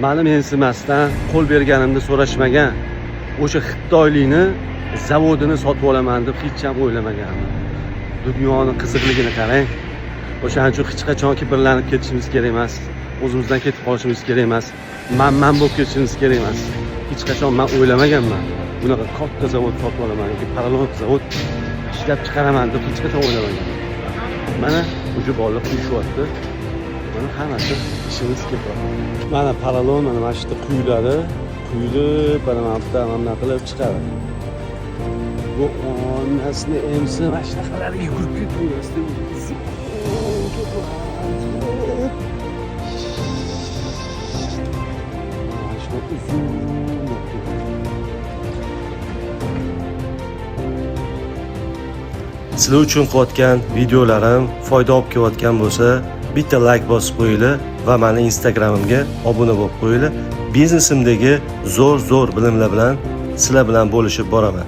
meni mensimasdan qo'l berganimni so'rashmagan. O'sha xitoylikni zavodini sotib olaman deb hech ham o'ylamaganman. Dunyoning qiziqligini qarang. O'shaning uchun hech qachon birlanib ketishimiz kerak emas. O'zimizdan ketib qolishimiz kerak emas. Man bo'lib ketishimiz kerak emas. Hech qachon men o'ylamaganman. Bunaqa katta zavod sotib olaman yoki paralon zavod ishlab chiqaraman deb hech qachon o'ylamaganman. Mana o'sha bolalar quyishyapti. Mana hammasi ishimiz ketyapti. Mana paralon mana shu yerda quyilib, mana bu qilib chiqaradi. Bu onasini emsi mana shunaqalarga yugurib ketaverasizda. Sizlar uchun qilayotgan videolarim foyda olib kelayotgan bo'lsa, bitta like bosib qo'yinglar va meni Instagramimga obuna bo'lib qo'yinglar. Biznesimdagi zo'r bilimlar bilan sizlar bilan bo'lishib boraman.